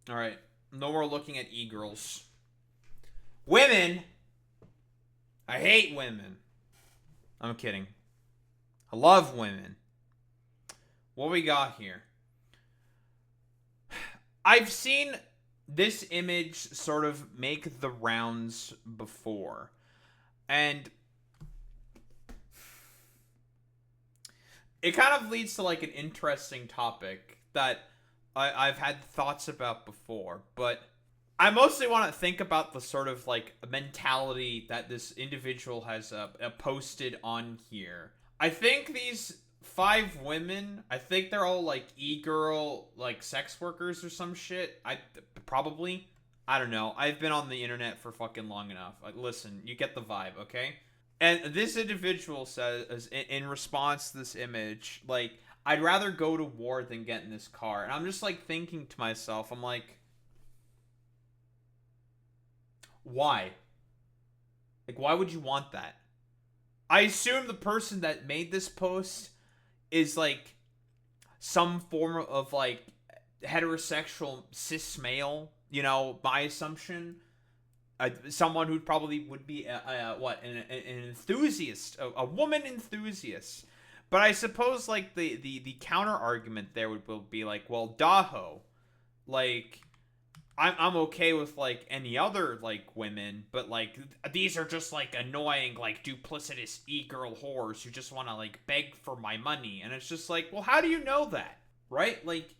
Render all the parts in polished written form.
All right. No more looking at e-girls. Women. I hate women. I'm kidding. I love women. What we got here? I've seen this image sort of make the rounds before. And it kind of leads to like an interesting topic that I've had thoughts about before, but I mostly want to think about the sort of like mentality that this individual has posted on here. I think these five women, I think they're all like e-girl, like sex workers or some shit. Probably. I don't know. I've been on the internet for fucking long enough. Like, listen, you get the vibe, okay? And this individual says, in response to this image, like, I'd rather go to war than get in this car. And I'm just, like, thinking to myself, I'm like, why? Like, why would you want that? I assume the person that made this post is, like, some form of, like, heterosexual cis male, you know, my assumption. Someone who probably would be an enthusiast, a woman enthusiast. But I suppose like the counter argument there will be like, well, Daho, like I'm okay with like any other like women, but like these are just like annoying like duplicitous e-girl whores who just want to like beg for my money, and it's just like, well, how do you know that, right? Like,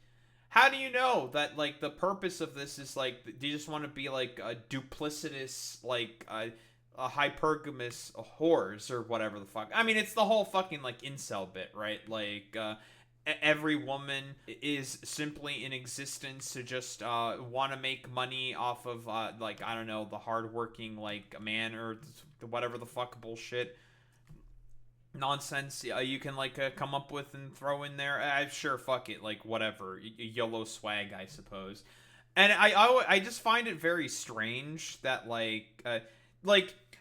how do you know that like the purpose of this is like, do you just want to be like a duplicitous like a hypergamous whores or whatever the fuck? I mean, it's the whole fucking like incel bit, right? Like every woman is simply in existence to just want to make money off of like, I don't know, the hardworking like man or whatever the fuck bullshit nonsense you can like come up with and throw in there. Sure, fuck it, like whatever, YOLO swag, I suppose. And I just find it very strange that like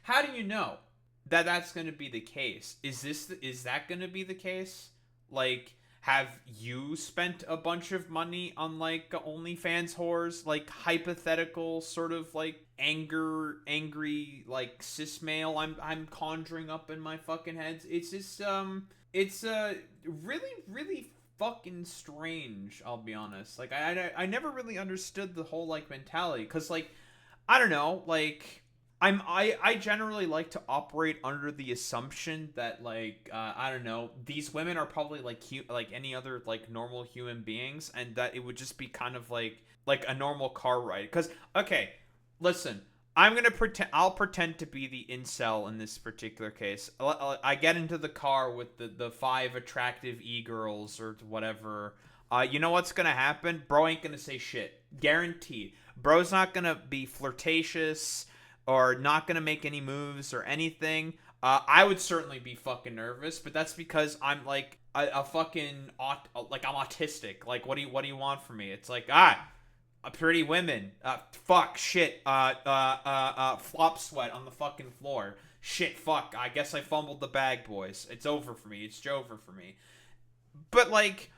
how do you know that that's going to be the case? Is that going to be the case? Like, have you spent a bunch of money on like OnlyFans whores, like hypothetical sort of like angry like cis male I'm conjuring up in my fucking head? It's just it's really fucking strange, I'll be honest. Like I never really understood the whole like mentality, cuz like I don't know, like I generally like to operate under the assumption that like I don't know, these women are probably like like any other like normal human beings, and that it would just be kind of like a normal car ride. Cuz okay, listen, I'll pretend to be the incel in this particular case. I get into the car with the five attractive e-girls or whatever. You know what's gonna happen? Bro ain't gonna say shit. Guaranteed. Bro's not gonna be flirtatious or not gonna make any moves or anything. I would certainly be fucking nervous, but that's because I'm like a fucking like I'm autistic. Like, what do you want from me? It's like, pretty women. Fuck, shit. Flop sweat on the fucking floor. Shit, fuck. I guess I fumbled the bag, boys. It's over for me. It's over for me. But like,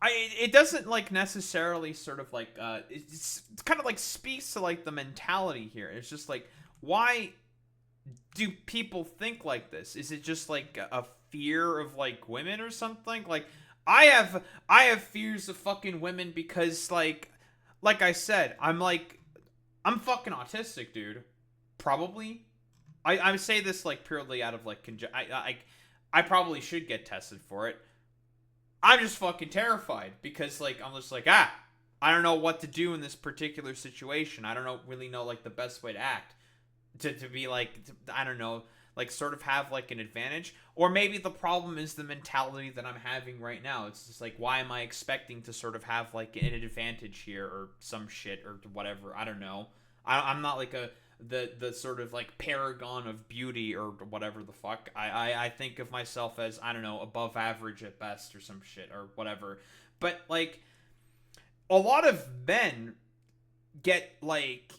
it doesn't like necessarily sort of like it's kind of like speaks to like the mentality here. It's just like, why do people think like this? Is it just like a fear of like women or something? Like, I have fears of fucking women because like I said, I'm fucking autistic, dude. Probably. I say this like purely out of like I probably should get tested for it. I'm just fucking terrified because like I'm just like, I don't know what to do in this particular situation. I don't really know like the best way to act to be like I don't know, like sort of have like an advantage. Or maybe the problem is the mentality that I'm having right now. It's just like, why am I expecting to sort of have like an advantage here or some shit or whatever? I don't know. I'm not like the sort of like paragon of beauty or whatever the fuck. I think of myself as, I don't know, above average at best or some shit or whatever. But like a lot of men get like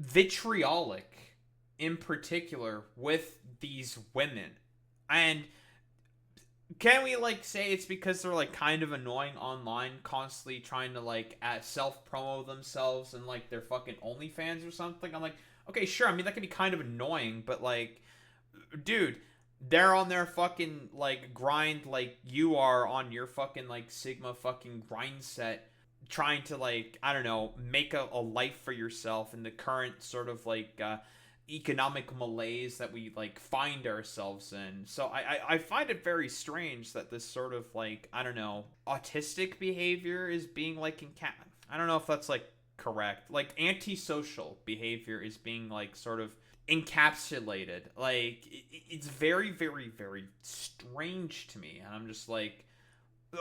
vitriolic in particular with these women, and can we like say it's because they're like kind of annoying online, constantly trying to like self promo themselves and like their fucking OnlyFans or something? I'm like, okay, sure. I mean, that can be kind of annoying, but like, dude, they're on their fucking like grind, like you are on your fucking like Sigma fucking grind set, trying to like, I don't know, make a life for yourself in the current sort of like economic malaise that we like find ourselves in. So I find it very strange that this sort of like, I don't know, autistic behavior is being like I don't know if that's like correct. Like antisocial behavior is being like sort of encapsulated. Like it's very very very strange to me, and I'm just like,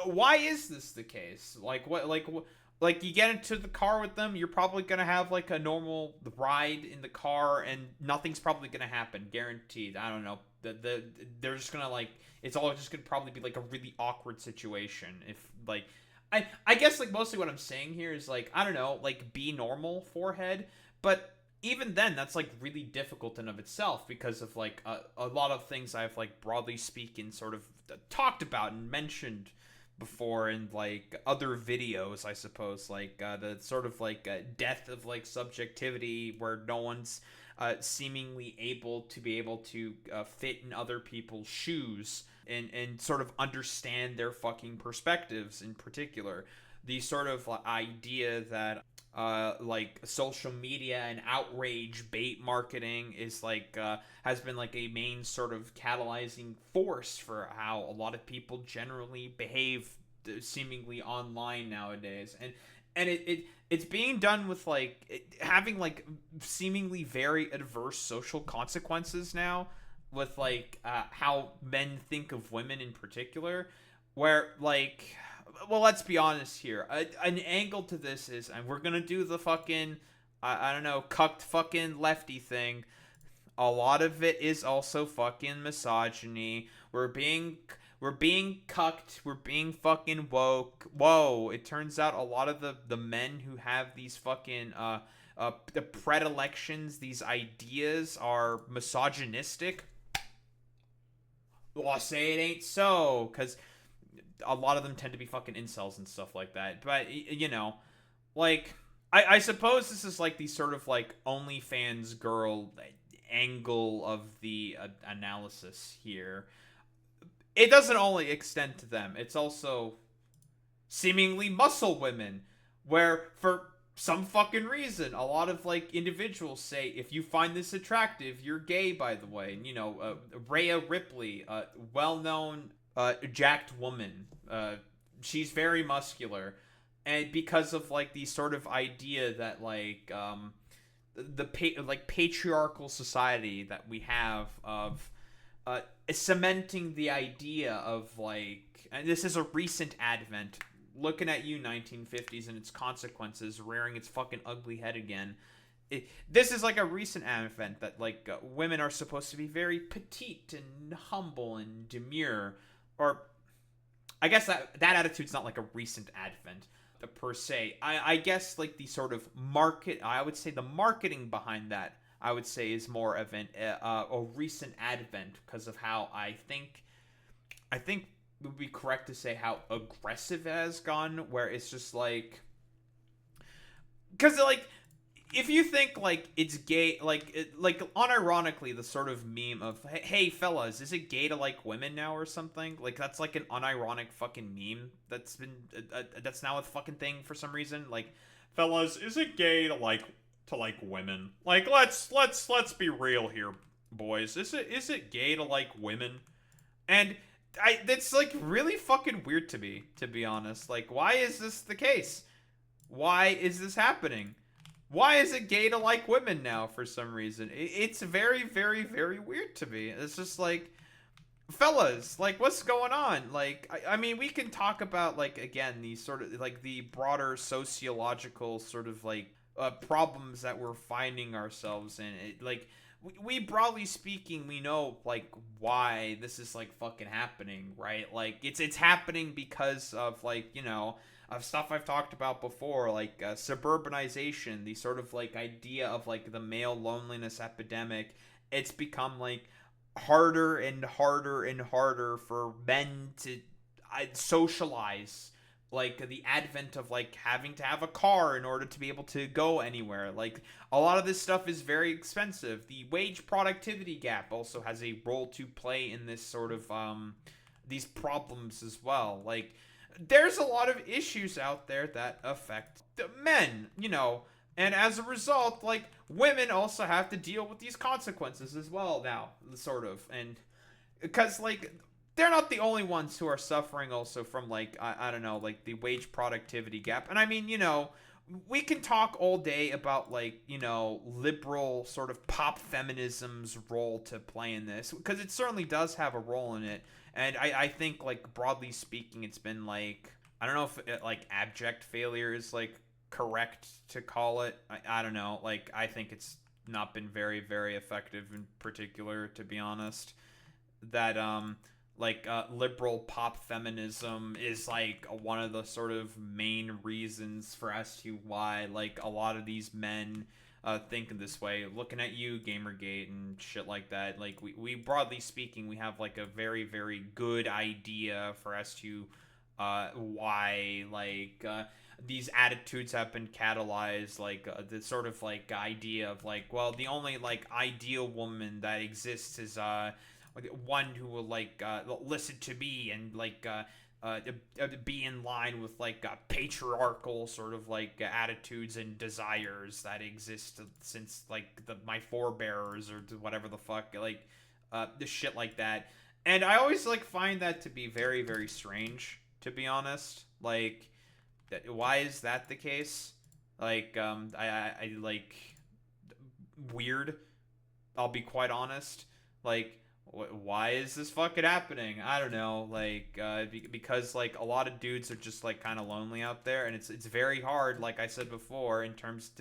why is this the case? Like what like you get into the car with them, you're probably gonna have like a normal ride in the car, and nothing's probably gonna happen, guaranteed. I don't know. They're just gonna like, it's all just gonna probably be like a really awkward situation. If like, I guess like mostly what I'm saying here is like, I don't know, like be normal forehead, but even then that's like really difficult in of itself because of like a lot of things I've like broadly speaking sort of talked about and mentioned before in like other videos, I suppose, like the sort of like death of like subjectivity, where no one's seemingly able to fit in other people's shoes and sort of understand their fucking perspectives. In particular, the sort of idea that like social media and outrage bait marketing is like has been like a main sort of catalyzing force for how a lot of people generally behave seemingly online nowadays. And it's being done with like having like seemingly very adverse social consequences now, with like how men think of women in particular, where like, well, let's be honest here. An angle to this is, and we're gonna do the fucking, I don't know, cucked fucking lefty thing. A lot of it is also fucking misogyny. We're being cucked. We're being fucking woke. Whoa! It turns out a lot of the men who have these fucking the predilections, these ideas, are misogynistic. Well, I say it ain't so, because a lot of them tend to be fucking incels and stuff like that. But you know, like I suppose this is like the sort of like OnlyFans girl angle of the analysis here. It doesn't only extend to them. It's also seemingly muscle women, where for some fucking reason a lot of like individuals say, if you find this attractive, you're gay, by the way. And you know, Rhea Ripley, well-known jacked woman, she's very muscular, and because of like the sort of idea that like like patriarchal society that we have of cementing the idea of like, and this is a recent advent, looking at you 1950s and its consequences rearing its fucking ugly head again. This is like a recent advent that like women are supposed to be very petite and humble and demure, or I guess that attitude's not like a recent advent per se. I guess like the sort of I would say the marketing behind that, I would say, is more of a recent advent, because of how I think it would be correct to say how aggressive it has gone, where it's just like, because like, if you think like it's gay, like unironically, the sort of meme of, hey fellas, is it gay to like women now or something, like that's like an unironic fucking meme that's been that's now a fucking thing for some reason. Like, fellas, is it gay to like women? Like, let's be real here, boys. Is it gay to like women? And that's like really fucking weird to me, to be honest. Like, why is this the case? Why is this happening? Why is it gay to like women now for some reason? It's very, very, very weird to me. It's just like, fellas, like, what's going on? Like, I mean, we can talk about, like, again, these sort of, like, the broader sociological sort of, like, problems that we're finding ourselves in. Like, we broadly speaking, we know like why this is like fucking happening, right? Like it's happening because of like, you know, of stuff I've talked about before, like suburbanization, the sort of like idea of like the male loneliness epidemic. It's become like harder and harder and harder for men to socialize, like the advent of like having to have a car in order to be able to go anywhere. Like a lot of this stuff is very expensive. The wage productivity gap also has a role to play in this sort of these problems as well. Like there's a lot of issues out there that affect the men, you know, and as a result, like women also have to deal with these consequences as well now, sort of. And because like they're not the only ones who are suffering also from like I don't know, like the wage productivity gap. And I mean, you know, we can talk all day about like, you know, liberal sort of pop feminism's role to play in this, because it certainly does have a role in it. And I think like broadly speaking, it's been like, I don't know if it, like abject failure is like correct to call it. I don't know, like I think it's not been very effective in particular, to be honest. That like liberal pop feminism is like one of the sort of main reasons for as to why like a lot of these men think this way. Looking at you, Gamergate and shit like that, like we broadly speaking, we have like a very good idea for as to why like these attitudes have been catalyzed, like the sort of like idea of like, well, the only like ideal woman that exists is one who will like listen to me and like be in line with like patriarchal sort of like attitudes and desires that exist since like my forebears or whatever the fuck, like the shit like that. And I always like find that to be very strange, to be honest. Like, why is that the case? Like, I like weird. I'll be quite honest. Like, why is this fucking happening? I don't know. Like, because like a lot of dudes are just like kind of lonely out there, and it's very hard, like I said before, in terms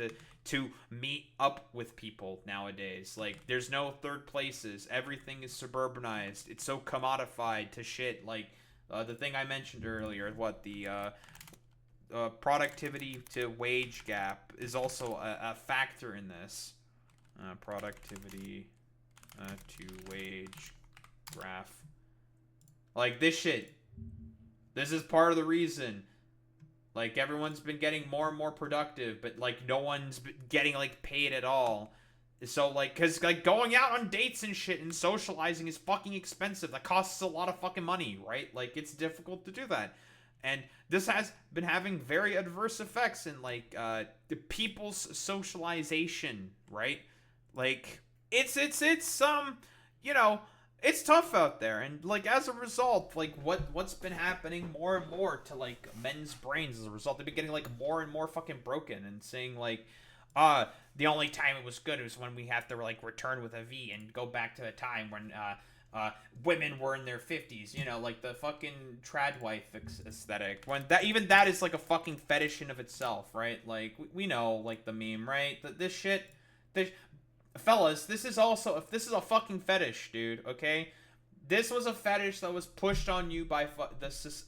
to meet up with people nowadays. Like, there's no third places. Everything is suburbanized. It's so commodified to shit. Like, the thing I mentioned earlier, what the productivity to wage gap is also a factor in this. Productivity to wage graph. Like this shit. This is part of the reason. Like everyone's been getting more and more productive, but like no one's getting like paid at all. So like, cause like going out on dates and shit and socializing is fucking expensive. That costs a lot of fucking money, right? Like it's difficult to do that. And this has been having very adverse effects in like the people's socialization, right? Like it's you know, it's tough out there, and like as a result, like what's been happening more and more to like men's brains as a result, they've been getting like more and more fucking broken and saying like the only time it was good was when we have to like return with a V and go back to a time when women were in their 50s, you know, like the fucking trad wife aesthetic, when that, even that is like a fucking fetish in of itself, right? Like we know like the meme, right? That this shit, this, fellas, this is also, if this is a fucking fetish, dude, okay? This was a fetish that was pushed on you by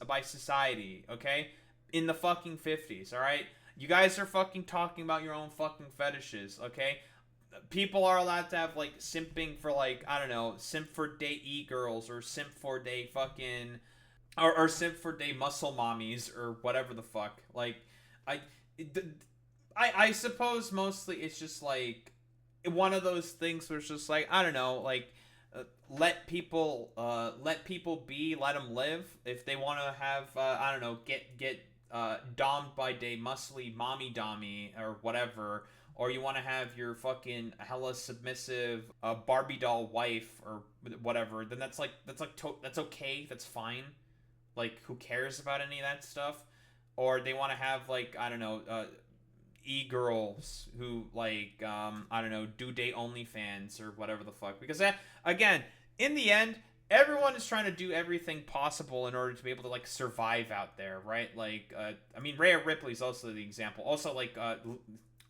by society, okay? In the fucking 50s, all right? You guys are fucking talking about your own fucking fetishes, okay? People are allowed to have like simping for like, I don't know, simp for day e-girls, or simp for day fucking, or simp for day muscle mommies, or whatever the fuck. Like, I, I suppose mostly it's just like one of those things where it's just like, I don't know, like let people be, let them live. If they want to have I don't know, get domed by day muscly mommy dommy or whatever, or you want to have your fucking hella submissive Barbie doll wife or whatever, then that's that's okay, that's fine. Like, who cares about any of that stuff? Or they want to have like, I don't know, e-girls who like I don't know, do date OnlyFans or whatever the fuck, because that, again, in the end, everyone is trying to do everything possible in order to be able to like survive out there, right? Like I mean, Rhea Ripley's also the example, also like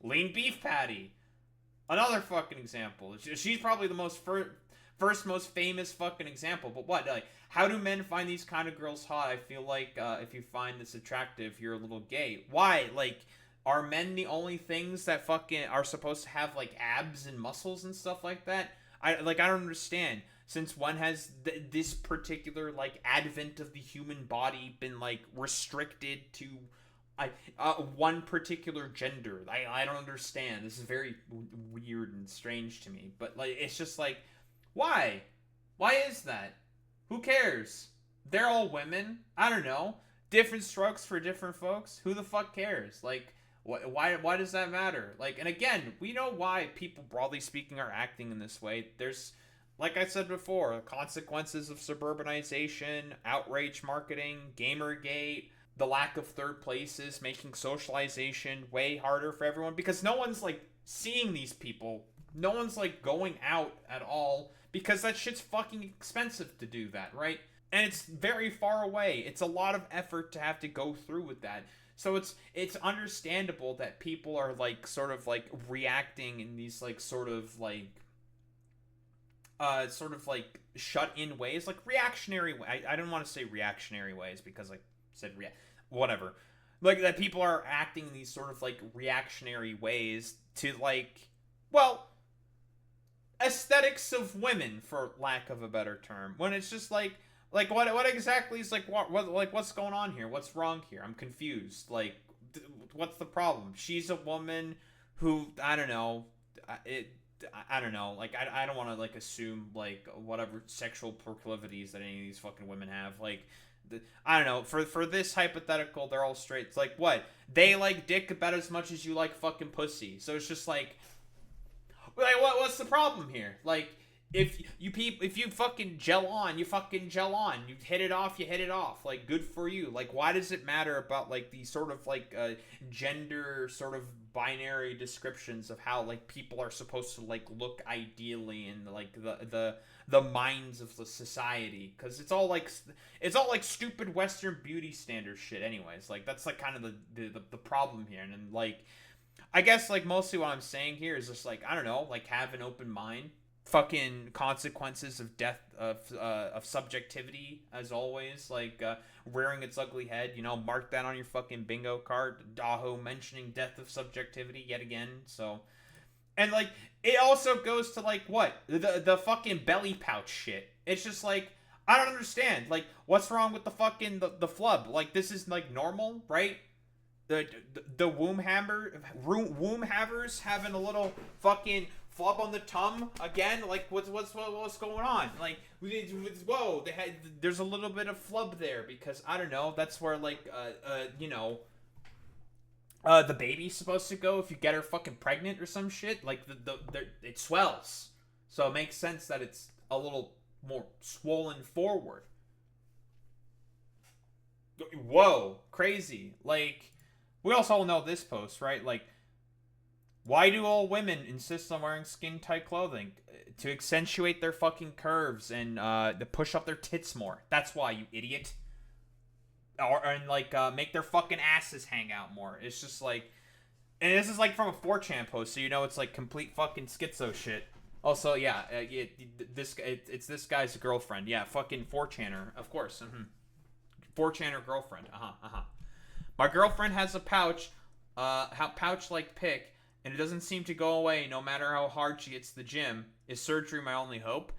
lean beef patty, another fucking example. She's probably the first most famous fucking example. But what, like, how do men find these kind of girls hot? I feel like if you find this attractive, you're a little gay. Why? Like, are men the only things that fucking are supposed to have like abs and muscles and stuff like that? I don't understand. Since when has this particular like advent of the human body been like restricted to one particular gender? I don't understand. This is very weird and strange to me. But like, it's just like, why? Why is that? Who cares? They're all women. I don't know. Different strokes for different folks. Who the fuck cares? Like, why does that matter? Like, and again, we know why people, broadly speaking, are acting in this way. There's, like I said before, consequences of suburbanization, outrage marketing, Gamergate, the lack of third places, making socialization way harder for everyone because no one's like seeing these people. No one's like going out at all because that shit's fucking expensive to do that, right? And it's very far away. It's a lot of effort to have to go through with that. So it's understandable that people are like sort of like reacting in these like sort of like shut in ways, like reactionary. I don't want to say reactionary ways because I said whatever. Like that people are acting in these sort of like reactionary ways to like, well, aesthetics of women, for lack of a better term, when it's just like what exactly is like what like what's going on here? What's wrong here? I'm confused. Like what's the problem? She's a woman who, I don't know, I don't know, like I don't want to like assume like whatever sexual proclivities that any of these fucking women have. Like I don't know, for this hypothetical, they're all straight. It's like, what, they like dick about as much as you like fucking pussy. So it's just like what's the problem here? Like, if you fucking gel on, you fucking gel on. You hit it off, you hit it off. Like, good for you. Like, why does it matter about like these sort of like gender sort of binary descriptions of how like people are supposed to like look ideally in like the minds of the society? Because it's all like stupid Western beauty standard shit. Anyways, like that's like kind of the problem here, and then like, I guess like mostly what I'm saying here is just like, I don't know, like have an open mind. Fucking consequences of death of subjectivity, as always, like rearing its ugly head. You know, mark that on your fucking bingo card. Daho mentioning death of subjectivity yet again. So, and like it also goes to like what the fucking belly pouch shit. It's just like, I don't understand. Like, what's wrong with the fucking the flub? Like, this is like normal, right? The womb havers having a little fucking flub on the tum again. Like, what's going on? Like, whoa, there's a little bit of flub there because I don't know. That's where like you know, the baby's supposed to go if you get her fucking pregnant or some shit. Like it swells, so it makes sense that it's a little more swollen forward. Whoa, crazy. Like, we also know this post, right? Like, why do all women insist on wearing skin-tight clothing? To accentuate their fucking curves and to push up their tits more. That's why, you idiot. And like make their fucking asses hang out more. It's just like, and this is like from a 4chan post, so you know it's like complete fucking schizo shit. Also, yeah, it's this guy's girlfriend. Yeah, fucking 4chaner, of course. 4chaner girlfriend. My girlfriend has a pouch like pick, and it doesn't seem to go away no matter how hard she hits the gym. Is surgery my only hope?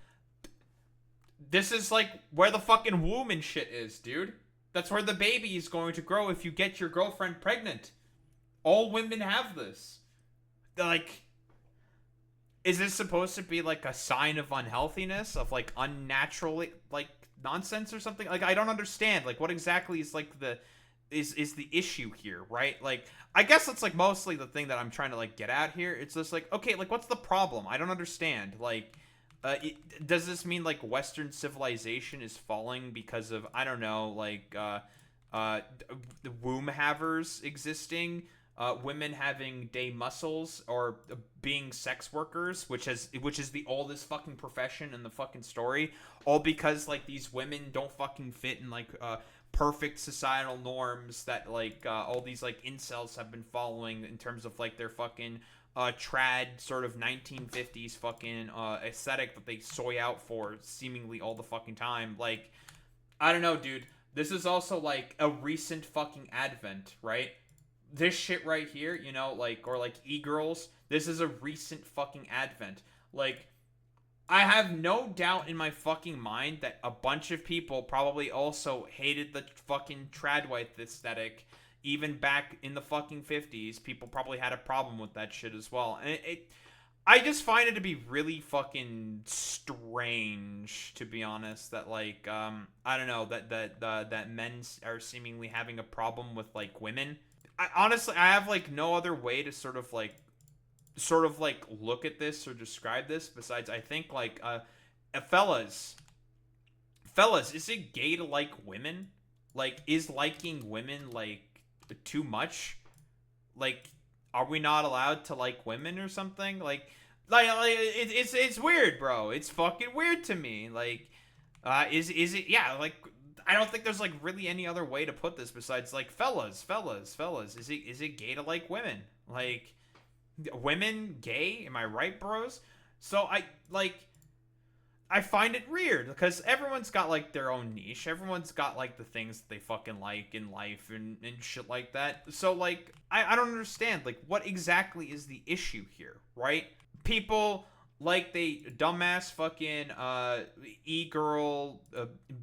This is like where the fucking womb and shit is, dude. That's where the baby is going to grow if you get your girlfriend pregnant. All women have this. Like, is this supposed to be like a sign of unhealthiness, of like unnatural like nonsense or something? Like, I don't understand. Like, what exactly is like is the issue here, right? Like, I guess that's like mostly the thing that I'm trying to like get at here. It's just like, okay, like what's the problem? I don't understand. Like, does this mean like Western civilization is falling because of, I don't know, like the womb havers existing, women having day muscles, or being sex workers, which is the oldest fucking profession in the fucking story, all because like these women don't fucking fit in like perfect societal norms that like all these like incels have been following in terms of like their fucking trad sort of 1950s fucking aesthetic that they soy out for seemingly all the fucking time. Like, I don't know, dude. This is also like a recent fucking advent, right? This shit right here, you know, like, or like e-girls, this is a recent fucking advent. Like, I have no doubt in my fucking mind that a bunch of people probably also hated the fucking trad wife aesthetic. Even back in the fucking 50s, people probably had a problem with that shit as well. And I just find it to be really fucking strange, to be honest, that like I don't know, that men are seemingly having a problem with like women. Honestly, I have like no other way to sort of like look at this or describe this besides I think like fellas, is it gay to like women? Like, is liking women like too much? Like, are we not allowed to like women or something? It's weird, bro. It's fucking weird to me. Like, is it? Yeah, like I don't think there's like really any other way to put this besides like fellas. Is it gay to like women? Like, women gay? Am I right, bros? So I find it weird because everyone's got like their own niche. Everyone's got like the things that they fucking like in life and shit like that. So like I don't understand like what exactly is the issue here, right? People like they dumbass fucking e-girl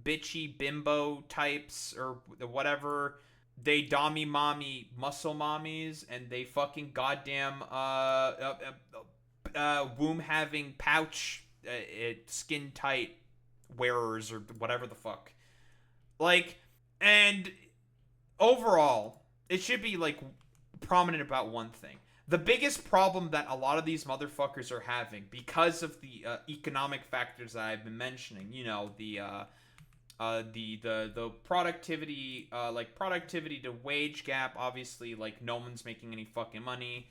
bitchy bimbo types or whatever. They dommy mommy muscle mommies and they fucking goddamn womb having pouch skin tight wearers or whatever the fuck. Like, and overall, it should be like prominent about one thing. The biggest problem that a lot of these motherfuckers are having because of the economic factors that I've been mentioning, the productivity like productivity to wage gap, obviously like no one's making any fucking money.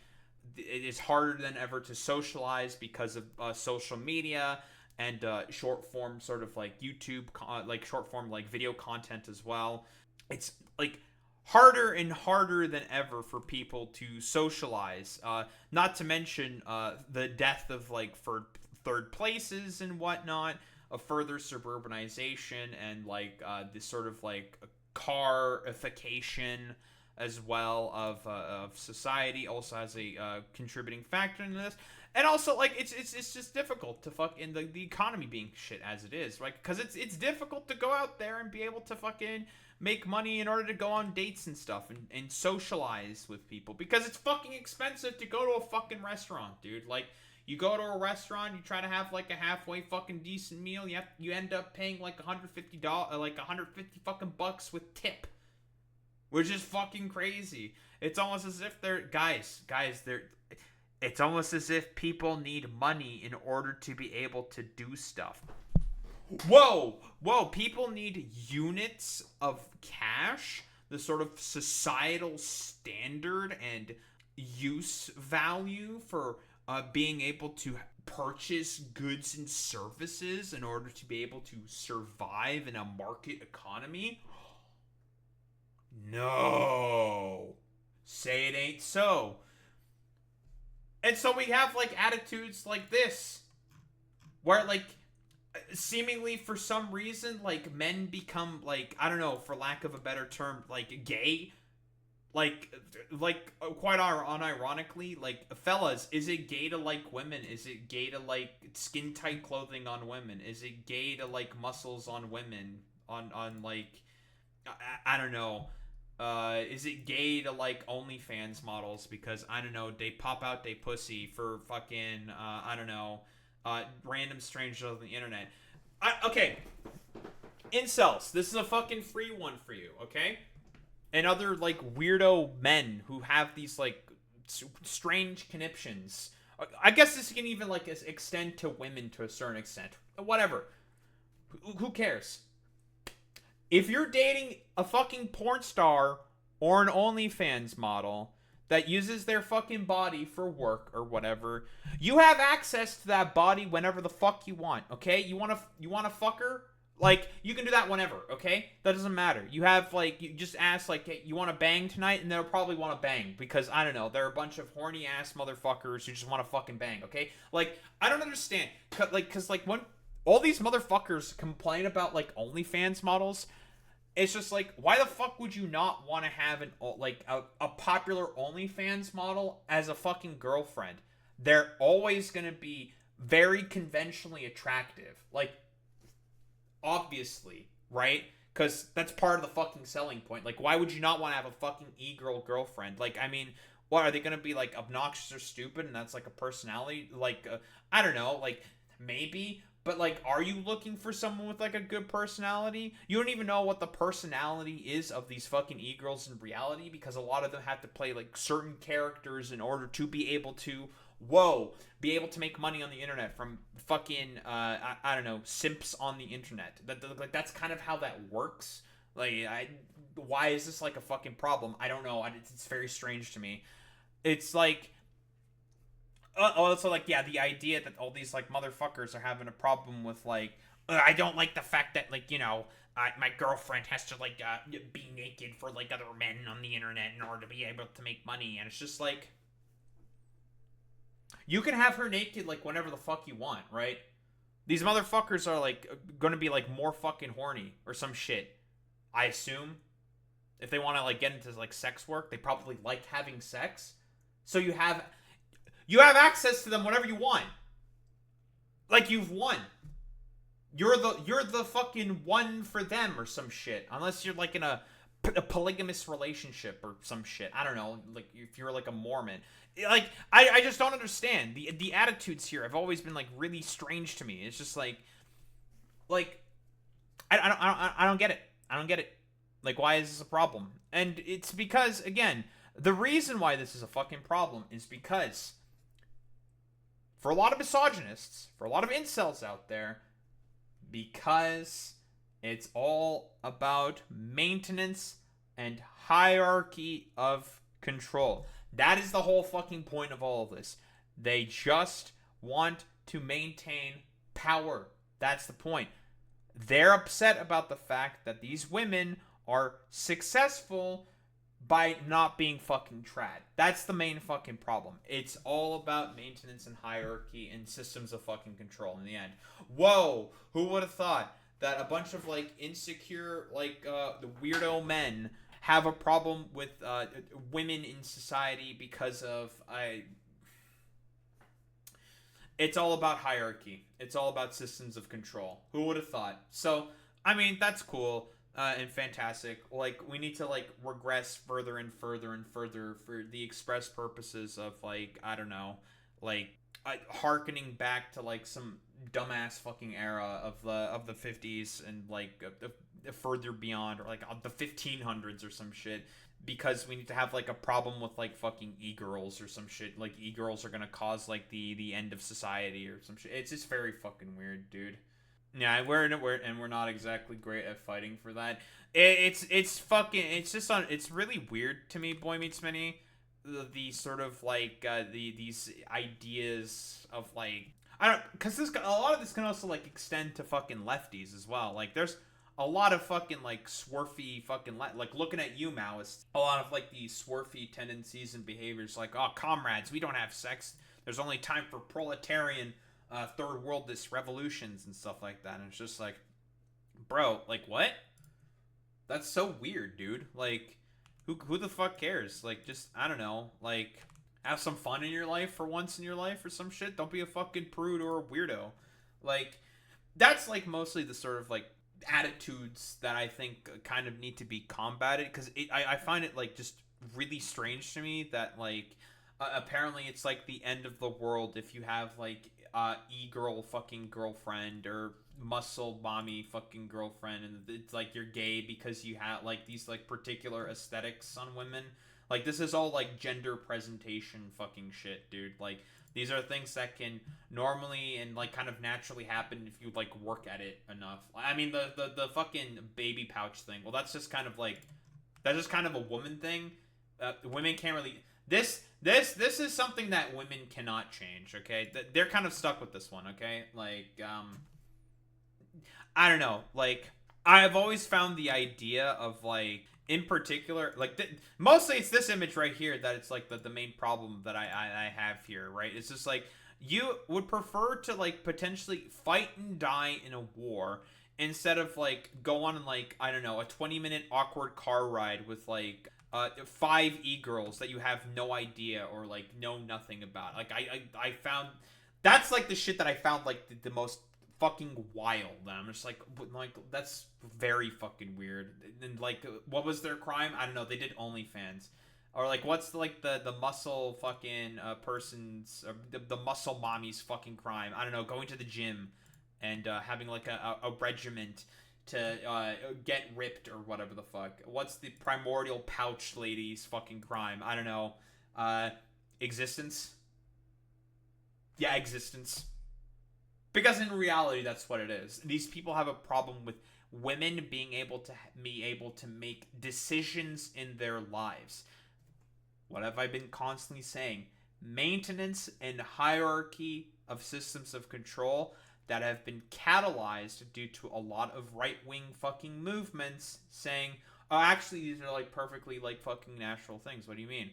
It is harder than ever to socialize because of social media and short form sort of like YouTube like short form like video content as well. It's like harder and harder than ever for people to socialize, not to mention the death of like for third places and whatnot, a further suburbanization and like this sort of like carification as well of society also has a contributing factor in this. And also like it's just difficult to fuck in the economy being shit as it is, right? Because it's difficult to go out there and be able to fucking make money in order to go on dates and stuff and socialize with people because it's fucking expensive to go to a fucking restaurant, dude. Like, you go to a restaurant, you try to have like a halfway fucking decent meal, you end up paying like $150, like 150 fucking bucks with tip, which is fucking crazy. It's almost as if they're they're. It's almost as if people need money in order to be able to do stuff. Whoa, people need units of cash, the sort of societal standard and use value for being able to purchase goods and services in order to be able to survive in a market economy. No. Say it ain't so. And so we have like attitudes like this where like seemingly for some reason like men become like, I don't know, for lack of a better term, like gay. Like quite unironically, like, fellas, is it gay to like women? Is it gay to like skin tight clothing on women? Is it gay to like muscles on women? On like I don't know. Is it gay to like OnlyFans models because I don't know, they pop out they pussy for fucking I don't know, random strangers on the internet. Okay, incels. This is a fucking free one for you, okay? And other like weirdo men who have these like strange conniptions. I guess this can even like extend to women to a certain extent. Whatever. Who cares? If you're dating a fucking porn star or an OnlyFans model that uses their fucking body for work or whatever, you have access to that body whenever the fuck you want, okay? You wanna fuck her? Like, you can do that whenever, okay? That doesn't matter. You have, like, you just ask, like, hey, you want to bang tonight? And they'll probably want to bang. Because, I don't know, they're a bunch of horny-ass motherfuckers who just want to fucking bang, okay? Like, I don't understand. Because, when all these motherfuckers complain about, like, OnlyFans models, it's just, like, why the fuck would you not want to have a popular OnlyFans model as a fucking girlfriend? They're always going to be very conventionally attractive. Like, obviously, right? Because that's part of the fucking selling point. Like, why would you not want to have a fucking e-girl girlfriend? Like, I mean, what, are they gonna be like obnoxious or stupid and that's like a personality? Like, I don't know, like, maybe. But like, are you looking for someone with like a good personality? You don't even know what the personality is of these fucking e-girls in reality, because a lot of them have to play like certain characters in order to be able to, be able to make money on the internet from fucking I don't know, simps on the internet. Like, that's kind of how that works. Like, why is this like a fucking problem? I don't know. It's very strange to me. It's like, also, like, yeah, the idea that all these like motherfuckers are having a problem with like, I don't like the fact that, like, my girlfriend has to like be naked for like other men on the internet in order to be able to make money, and it's just like, you can have her naked like whenever the fuck you want, right? These motherfuckers are like gonna be like more fucking horny or some shit, I assume. If they want to like get into like sex work, they probably like having sex. So you have access to them whenever you want. Like, you've won. You're the fucking one for them or some shit. Unless you're like in a polygamous relationship or some shit. I don't know. Like, if you're like a Mormon. Like, I just don't understand. The attitudes here have always been like really strange to me. It's just like I don't get it. I don't get it. Like, why is this a problem? And it's because, again, the reason why this is a fucking problem is because, for a lot of misogynists, for a lot of incels out there, because it's all about maintenance and hierarchy of control. That is the whole fucking point of all of this. They just want to maintain power. That's the point. They're upset about the fact that these women are successful by not being fucking trad. That's the main fucking problem. It's all about maintenance and hierarchy and systems of fucking control in the end. Whoa, who would have thought that a bunch of like insecure, like the weirdo men have a problem with women in society because of it's all about hierarchy. It's all about systems of control. Who would have thought? So, I mean, that's cool. And fantastic. Like, we need to like regress further and further and further for the express purposes of like, I don't know, like harkening back to like some dumbass fucking era of the 50s and like further beyond, or like the 1500s or some shit, because we need to have like a problem with like fucking e-girls or some shit. Like, e-girls are gonna cause like the end of society or some shit. It's just very fucking weird, dude. Yeah, we're not exactly great at fighting for that. It's really weird to me, Boy Meets Mini, the sort of like these ideas of like, I don't, because this, a lot of this can also like extend to fucking lefties as well. Like, there's a lot of fucking like swarfy fucking like, looking at you, Maoists, a lot of like these swarfy tendencies and behaviors, like, oh, comrades, we don't have sex. There's only time for proletarian third worldist revolutions and stuff like that. And it's just like, bro, like, what? That's so weird, dude. Like, who the fuck cares? Like, just, I don't know, like, have some fun in your life for once in your life or some shit. Don't be a fucking prude or a weirdo. Like, that's like mostly the sort of like attitudes that I think kind of need to be combated, because I find it like just really strange to me that like apparently it's like the end of the world if you have like e-girl fucking girlfriend or muscle mommy fucking girlfriend, and it's like you're gay because you have like these like particular aesthetics on women. Like, this is all like gender presentation fucking shit, dude. Like, these are things that can normally and like kind of naturally happen if you like work at it enough. I mean, the fucking baby pouch thing, well, that's just kind of like, that's just kind of a woman thing. Women can't really, this is something that women cannot change, okay? They're kind of stuck with this one, okay? Like, I don't know. Like, I've always found the idea of like, in particular, like, mostly it's this image right here that it's like the main problem that I have here, right? It's just like, you would prefer to like potentially fight and die in a war instead of like go on like, I don't know, a 20-minute awkward car ride with like 5 e-girls that you have no idea or like know nothing about. Like, I found That's like the shit that I found like the most fucking wild. And I'm just like that's very fucking weird. And like, what was their crime? I don't know. They did OnlyFans, or like, what's like the muscle fucking person's the muscle mommy's fucking crime? I don't know. Going to the gym and having like a regiment to get ripped or whatever the fuck. What's the primordial pouch lady's fucking crime? I don't know. Existence. Yeah, existence. Because in reality, that's what it is. These people have a problem with women being able to make decisions in their lives. What have I been constantly saying? Maintenance and hierarchy of systems of control that have been catalyzed due to a lot of right-wing fucking movements saying, oh, actually, these are like perfectly like fucking natural things. What do you mean?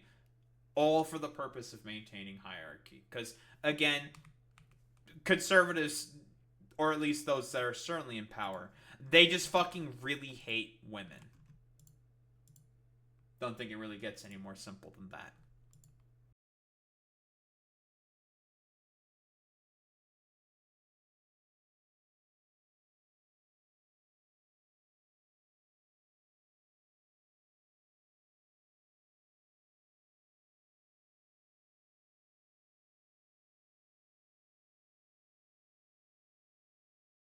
All for the purpose of maintaining hierarchy. Because, again, conservatives, or at least those that are certainly in power, they just fucking really hate women. Don't think it really gets any more simple than that.